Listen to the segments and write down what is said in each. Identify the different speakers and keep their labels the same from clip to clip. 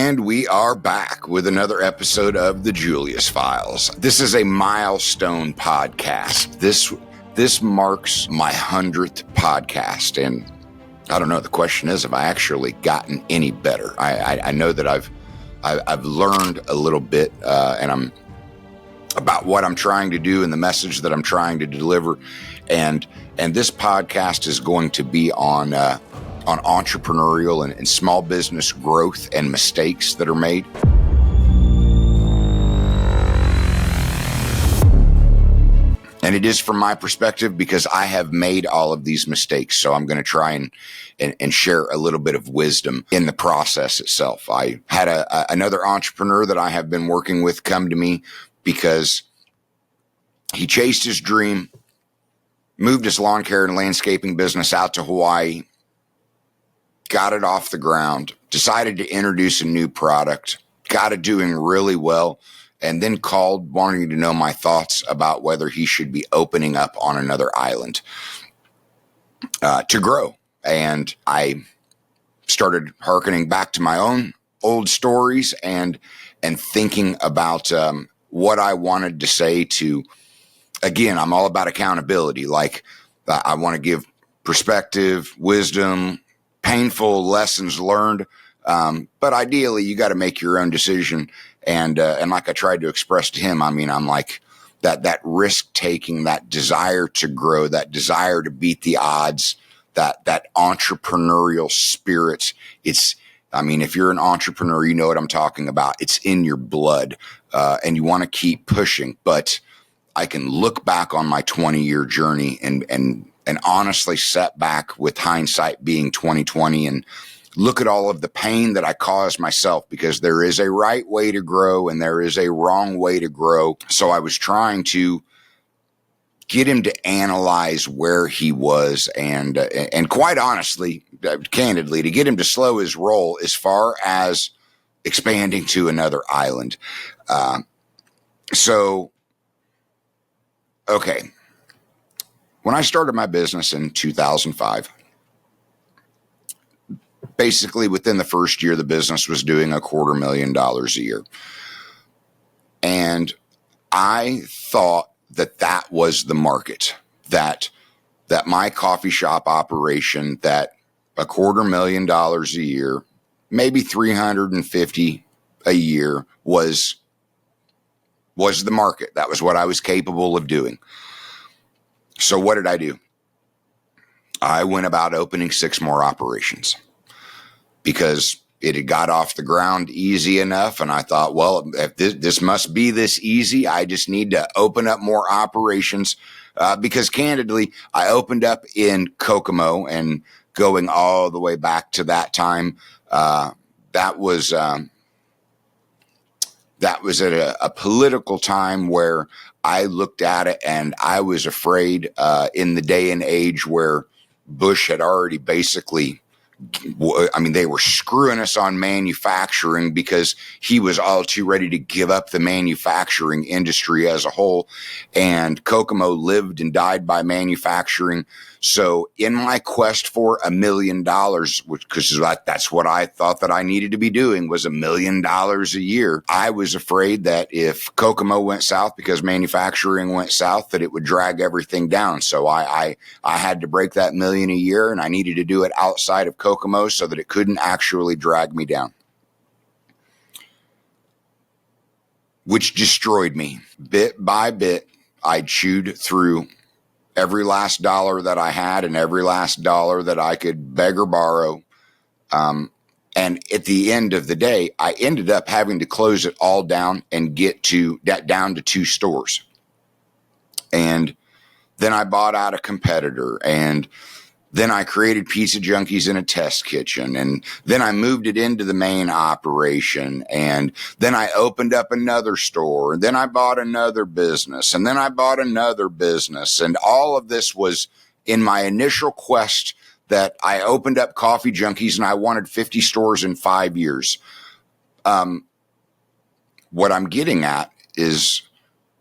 Speaker 1: And we are back with another episode of the Julius Files. This is a milestone podcast. This marks my 100th podcast, and I don't know. The question is, have I actually gotten any better? I know that I've learned a little bit, and I'm about what I'm trying to do and the message that I'm trying to deliver, and this podcast is going to be on entrepreneurial and small business growth and mistakes that are made. And it is from my perspective because I have made all of these mistakes. So I'm going to try and share a little bit of wisdom in the process itself. I had another entrepreneur that I have been working with come to me because he chased his dream, moved his lawn care and landscaping business out to Hawaii, got it off the ground, decided to introduce a new product, got it doing really well, and then called wanting to know my thoughts about whether he should be opening up on another island to grow. And I started hearkening back to my own old stories and thinking about what I wanted to say to, again, I'm all about accountability. Like I want to give perspective, wisdom, painful lessons learned. But ideally you got to make your own decision. And like I tried to express to him, I mean, I'm like that risk taking, that desire to grow, that desire to beat the odds, that entrepreneurial spirit. I mean, if you're an entrepreneur, you know what I'm talking about. It's in your blood, and you want to keep pushing. But I can look back on my 20-year journey and honestly set back with hindsight being 2020 and look at all of the pain that I caused myself, because there is a right way to grow and there is a wrong way to grow. So I was trying to get him to analyze where he was and quite honestly, candidly, to get him to slow his roll as far as expanding to another island. Okay. When I started my business in 2005, basically within the first year, the business was doing $250,000 a year. And I thought that was the market, that my coffee shop operation, that $250,000 a year, maybe $350 a year was the market. That was what I was capable of doing. So what did I do? I went about opening 6 more operations because it had got off the ground easy enough. And I thought, well, if this must be this easy, I just need to open up more operations. Because candidly, I opened up in Kokomo, and going all the way back to that time, that was at a political time where I looked at it and I was afraid in the day and age where Bush had already basically, I mean, they were screwing us on manufacturing because he was all too ready to give up the manufacturing industry as a whole. And Kokomo lived and died by manufacturing. So in my quest for $1 million, because that's what I thought that I needed to be doing, was $1 million a year, I was afraid that if Kokomo went south because manufacturing went south, that it would drag everything down. So I had to break that $1 million a year, and I needed to do it outside of Kokomo so that it couldn't actually drag me down, which destroyed me. Bit by bit, I chewed through every last dollar that I had and every last dollar that I could beg or borrow. And at the end of the day, I ended up having to close it all down and get down to 2 stores. And then I bought out a competitor, and then I created Pizza Junkies in a test kitchen, and then I moved it into the main operation, and then I opened up another store, and then I bought another business, and then I bought another business. And all of this was in my initial quest that I opened up Coffee Junkies, and I wanted 50 stores in 5 years. What I'm getting at is,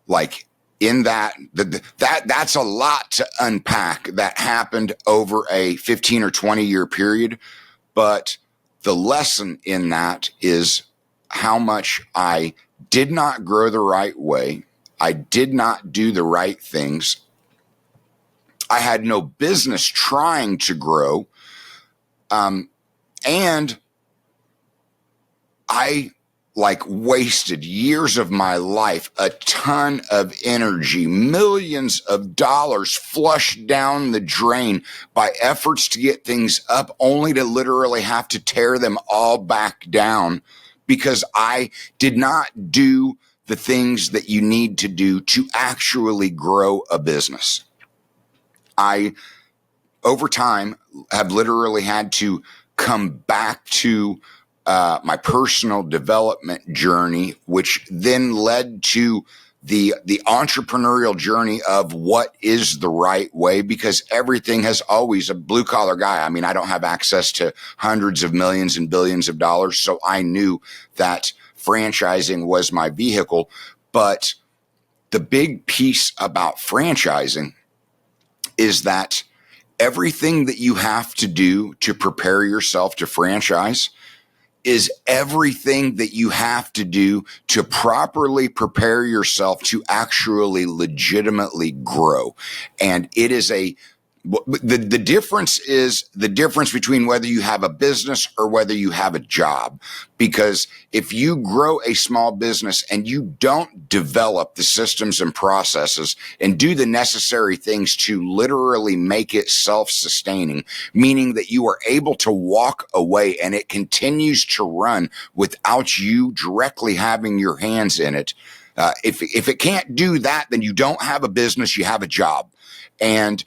Speaker 1: like, in that's a lot to unpack that happened over a 15 or 20 year period. But the lesson in that is how much I did not grow the right way. I did not do the right things. I had no business trying to grow. And I wasted years of my life, a ton of energy, millions of dollars flushed down the drain by efforts to get things up, only to literally have to tear them all back down because I did not do the things that you need to do to actually grow a business. I, over time, have literally had to come back to my personal development journey, which then led to the entrepreneurial journey of what is the right way, because everything has always a blue collar guy. I mean, I don't have access to hundreds of millions and billions of dollars. So I knew that franchising was my vehicle. But the big piece about franchising is that everything that you have to do to prepare yourself to franchise is everything that you have to do to properly prepare yourself to actually legitimately grow. And it is the difference is the difference between whether you have a business or whether you have a job. Because if you grow a small business and you don't develop the systems and processes and do the necessary things to literally make it self-sustaining, meaning that you are able to walk away and it continues to run without you directly having your hands in it. If it can't do that, then you don't have a business, you have a job. And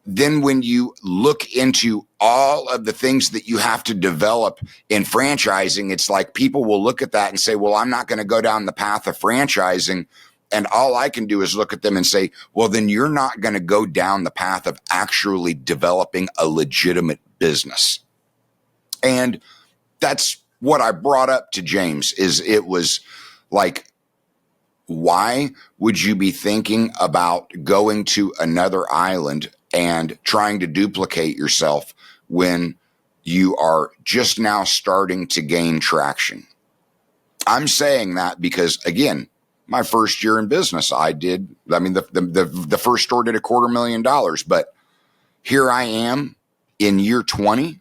Speaker 1: then when you look into all of the things that you have to develop in franchising, it's like people will look at that and say, well, I'm not going to go down the path of franchising. And all I can do is look at them and say, well, then you're not going to go down the path of actually developing a legitimate business. And that's what I brought up to James. Is it was like, why would you be thinking about going to another island and trying to duplicate yourself when you are just now starting to gain traction? I'm saying that because, again, my first year in business, the first store did $250,000, but here I am in year 20.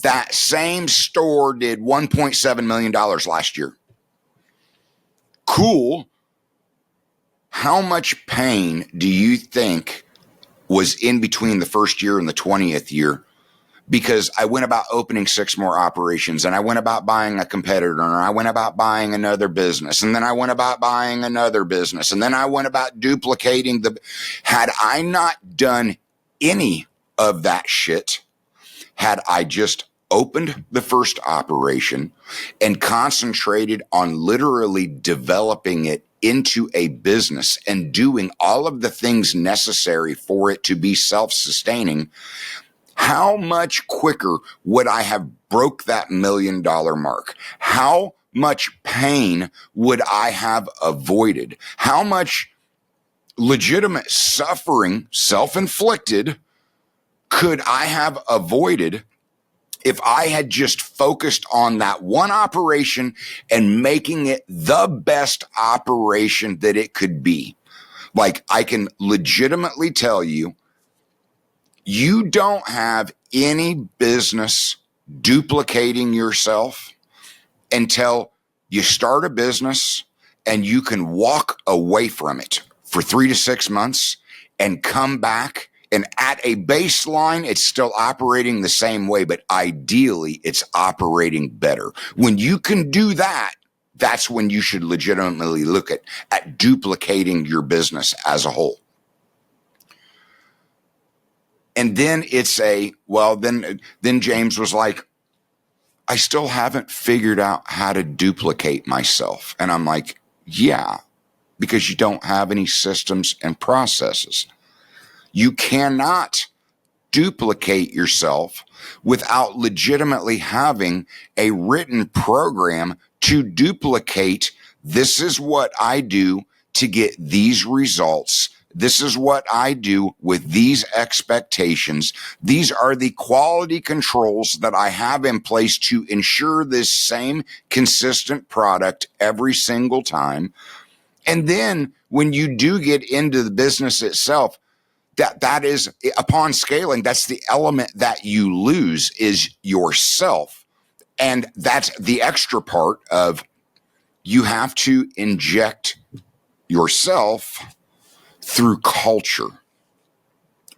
Speaker 1: That same store did $1.7 million last year. Cool. How much pain do you think was in between the first year and the 20th year? Because I went about opening 6 more operations, and I went about buying a competitor, and I went about buying another business, and then I went about buying another business, and then I went about duplicating had I not done any of that shit, had I just opened the first operation and concentrated on literally developing it into a business and doing all of the things necessary for it to be self-sustaining, how much quicker would I have broke that $1 million mark? How much pain would I have avoided? How much legitimate suffering, self-inflicted, could I have avoided if I had just focused on that one operation and making it the best operation that it could be? Like, I can legitimately tell you, you don't have any business duplicating yourself until you start a business and you can walk away from it for 3 to 6 months and come back. And at a baseline, it's still operating the same way, but ideally it's operating better. When you can do that, that's when you should legitimately look at duplicating your business as a whole. And then then James was like, I still haven't figured out how to duplicate myself. And I'm like, yeah, because you don't have any systems and processes. You cannot duplicate yourself without legitimately having a written program to duplicate. This is what I do to get these results. This is what I do with these expectations. These are the quality controls that I have in place to ensure this same consistent product every single time. And then when you do get into the business itself, that is, upon scaling, that's the element that you lose is yourself. And that's the extra part of you have to inject yourself through culture,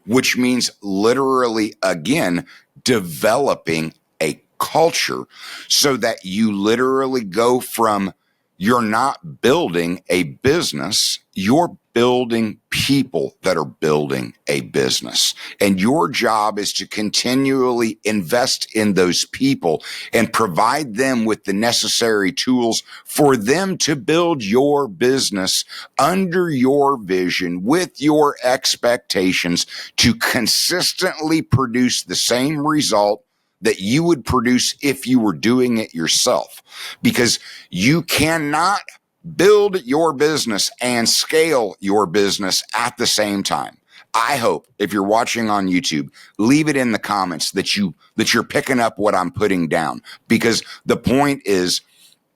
Speaker 1: which means literally, again, developing a culture so that you literally go from you're not building a business, you're building people that are building a business. And your job is to continually invest in those people and provide them with the necessary tools for them to build your business under your vision with your expectations to consistently produce the same result that you would produce if you were doing it yourself. Because you cannot build your business and scale your business at the same time. I hope if you're watching on YouTube, leave it in the comments that you're picking up what I'm putting down, because the point is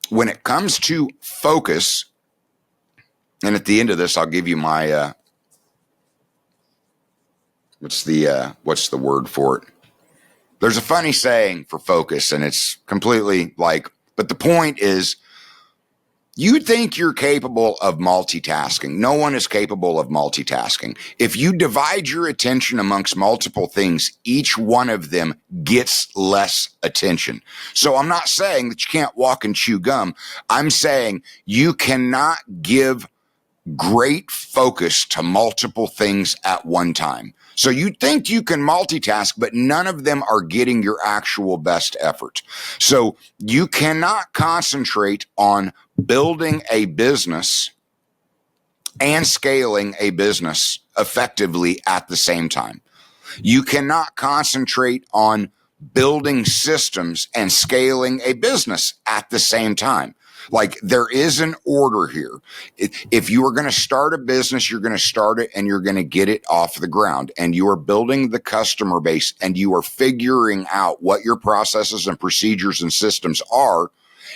Speaker 1: when it comes to focus, and at the end of this, I'll give you my, what's the word for it? There's a funny saying for focus, and it's completely like, but the point is, you think you're capable of multitasking. No one is capable of multitasking. If you divide your attention amongst multiple things, each one of them gets less attention. So I'm not saying that you can't walk and chew gum. I'm saying you cannot give great focus to multiple things at one time. So you think you can multitask, but none of them are getting your actual best effort. So you cannot concentrate on building a business and scaling a business effectively at the same time. You cannot concentrate on building systems and scaling a business at the same time. Like, there is an order here. If you are going to start a business, you're going to start it and you're going to get it off the ground, and you are building the customer base and you are figuring out what your processes and procedures and systems are.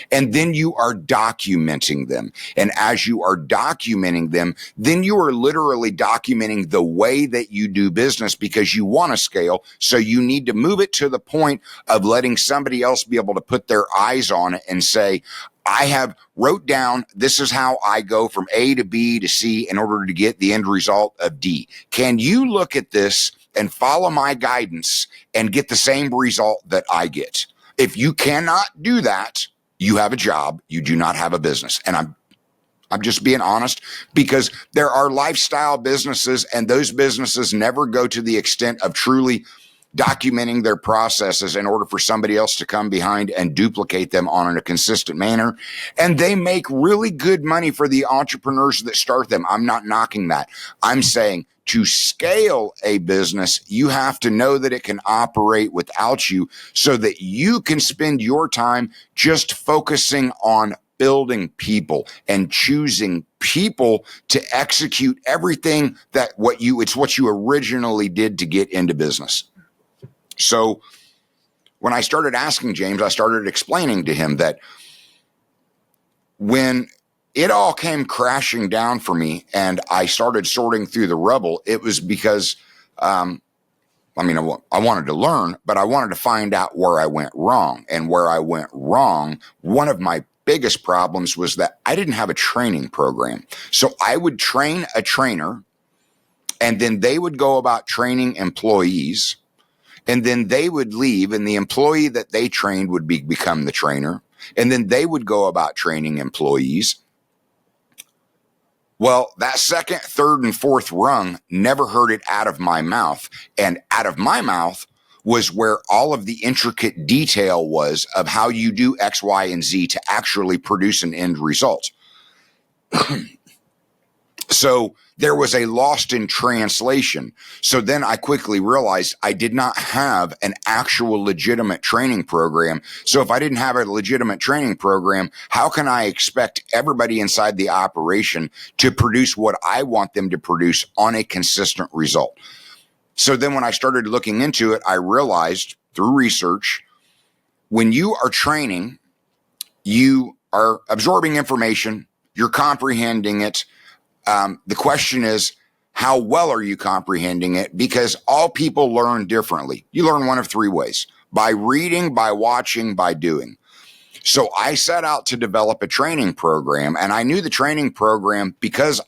Speaker 1: And then you are documenting them. And as you are documenting them, then you are literally documenting the way that you do business, because you want to scale. So you need to move it to the point of letting somebody else be able to put their eyes on it and say, I have wrote down, this is how I go from A to B to C in order to get the end result of D. Can you look at this and follow my guidance and get the same result that I get? If you cannot do that, you have a job. You do not have a business. And I'm just being honest, because there are lifestyle businesses, and those businesses never go to the extent of truly documenting their processes in order for somebody else to come behind and duplicate them on in a consistent manner. And they make really good money for the entrepreneurs that start them. I'm not knocking that. I'm saying to scale a business, you have to know that it can operate without you, so that you can spend your time just focusing on building people and choosing people to execute everything it's what you originally did to get into business. So when I started asking James, I started explaining to him that when it all came crashing down for me and I started sorting through the rubble, it was because, I wanted to learn, but I wanted to find out where I went wrong. And where I went wrong, one of my biggest problems was that I didn't have a training program. So I would train a trainer, and then they would go about training employees. And then they would leave, and the employee that they trained would become the trainer. And then they would go about training employees. Well, that second, third, and fourth rung never heard it out of my mouth. And out of my mouth was where all of the intricate detail was of how you do X, Y, and Z to actually produce an end result. So there was a lost in translation. So then I quickly realized I did not have an actual legitimate training program. So if I didn't have a legitimate training program, how can I expect everybody inside the operation to produce what I want them to produce on a consistent result? So then when I started looking into it, I realized through research, when you are training, you are absorbing information, you're comprehending it. The question is, how well are you comprehending it? Because all people learn differently. You learn one of three ways: by reading, by watching, by doing. So I set out to develop a training program, and I knew the training program because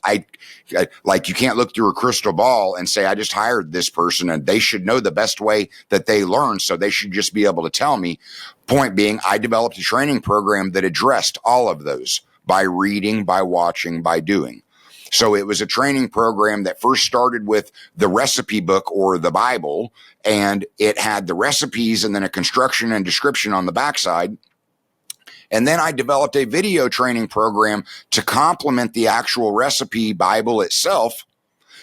Speaker 1: like, you can't look through a crystal ball and say, I just hired this person and they should know the best way that they learn, so they should just be able to tell me. Point being, I developed a training program that addressed all of those: by reading, by watching, by doing. So it was a training program that first started with the recipe book or the Bible, and it had the recipes and then a construction and description on the backside. And then I developed a video training program to complement the actual recipe Bible itself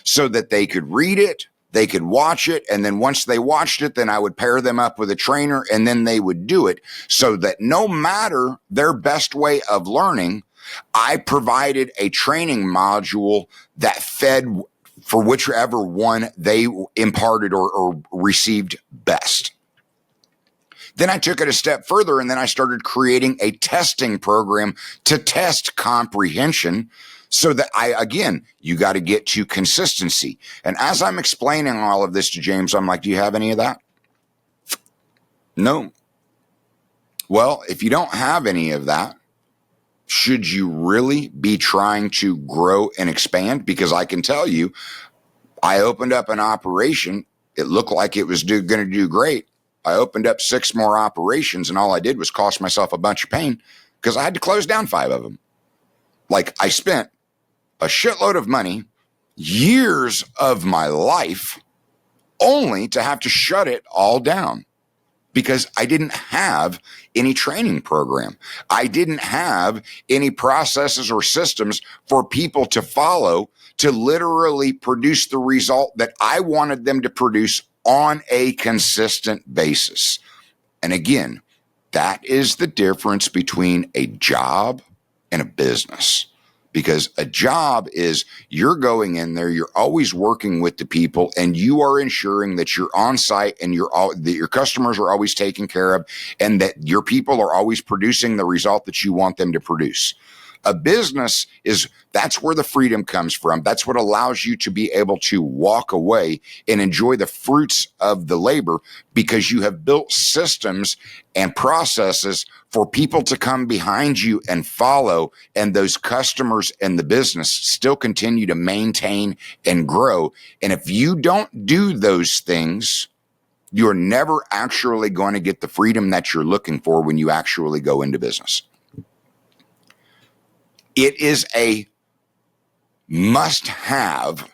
Speaker 1: so that they could read it, they could watch it, and then once they watched it, then I would pair them up with a trainer and then they would do it, so that no matter their best way of learning, I provided a training module that fed for whichever one they imparted or received best. Then I took it a step further, and then I started creating a testing program to test comprehension, so that you got to get to consistency. And as I'm explaining all of this to James, I'm like, do you have any of that? No. Well, if you don't have any of that, should you really be trying to grow and expand? Because I can tell you, I opened up an operation. It looked like it was going to do great. I opened up 6 more operations, and all I did was cost myself a bunch of pain because I had to close down 5 of them. Like, I spent a shitload of money, years of my life, only to have to shut it all down because I didn't have any training program. I didn't have any processes or systems for people to follow to literally produce the result that I wanted them to produce on a consistent basis. And again, that is the difference between a job and a business. Because a job is you're going in there, you're always working with the people, and you are ensuring that you're on site and that your customers are always taken care of, and that your people are always producing the result that you want them to produce. A business that's where the freedom comes from. That's what allows you to be able to walk away and enjoy the fruits of the labor, because you have built systems and processes for people to come behind you and follow, and those customers and the business still continue to maintain and grow. And if you don't do those things, you're never actually going to get the freedom that you're looking for when you actually go into business. It is a must-have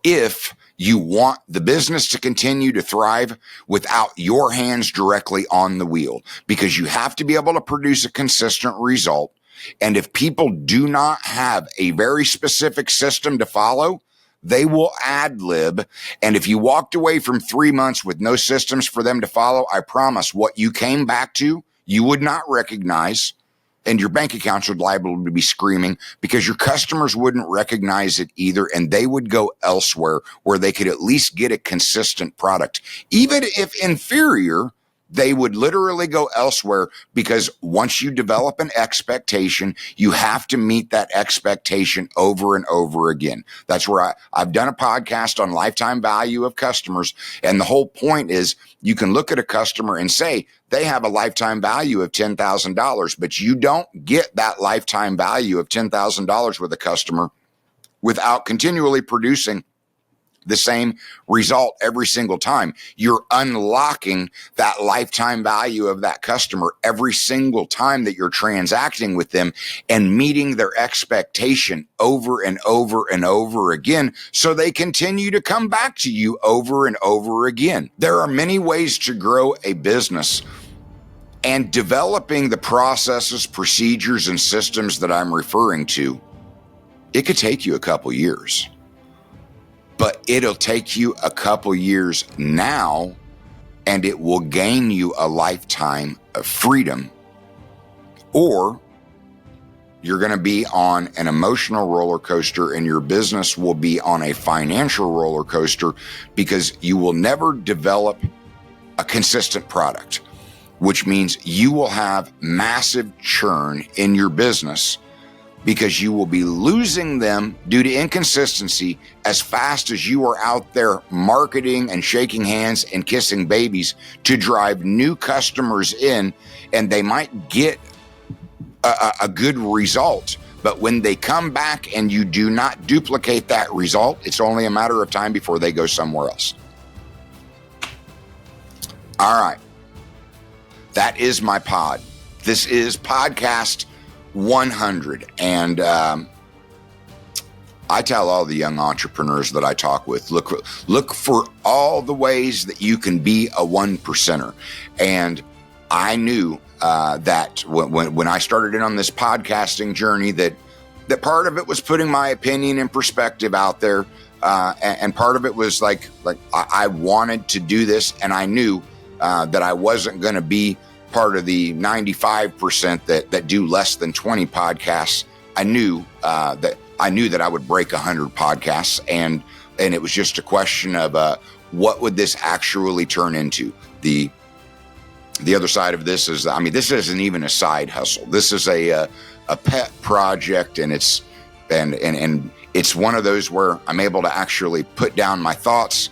Speaker 1: if you want the business to continue to thrive without your hands directly on the wheel, because you have to be able to produce a consistent result. And if people do not have a very specific system to follow, they will ad lib. And if you walked away from 3 months with no systems for them to follow, I promise what you came back to, you would not recognize. And your bank accounts would liable to be screaming, because your customers wouldn't recognize it either. And they would go elsewhere where they could at least get a consistent product. Even if inferior, they would literally go elsewhere, because once you develop an expectation, you have to meet that expectation over and over again. That's where I've done a podcast on lifetime value of customers. And the whole point is, you can look at a customer and say they have a lifetime value of $10,000, but you don't get that lifetime value of $10,000 with a customer without continually producing the same result every single time. You're unlocking that lifetime value of that customer every single time that you're transacting with them, and meeting their expectation over and over and over again, so they continue to come back to you over and over again. There are many ways to grow a business, and developing the processes, procedures, and systems that I'm referring to it could take you a couple years, but it'll take you a couple years now, and it will gain you a lifetime of freedom. Or you're going to be on an emotional roller coaster, and your business will be on a financial roller coaster, because you will never develop a consistent product, which means you will have massive churn in your business, because you will be losing them due to inconsistency as fast as you are out there marketing and shaking hands and kissing babies to drive new customers in, and they might get a good result. But when they come back and you do not duplicate that result, it's only a matter of time before they go somewhere else. All right. That is my pod. This is podcast 100. And I tell all the young entrepreneurs that I talk with, look for all the ways that you can be a 1%er. And I knew that when I started in on this podcasting journey, that part of it was putting my opinion and perspective out there. And part of it was like I wanted to do this, and I knew that I wasn't going to be part of the 95% that do less than 20 podcasts. I knew that I would break 100 podcasts, and it was just a question of what would this actually turn into. The other side of this is, this isn't even a side hustle. This is a pet project, and it's one of those where I'm able to actually put down my thoughts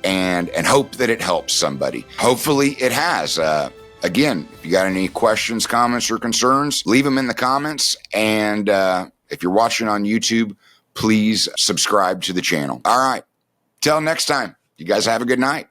Speaker 1: and hope that it helps somebody. Hopefully it has. Again, if you got any questions, comments, or concerns, leave them in the comments. And if you're watching on YouTube, please subscribe to the channel. All right. Till next time, you guys have a good night.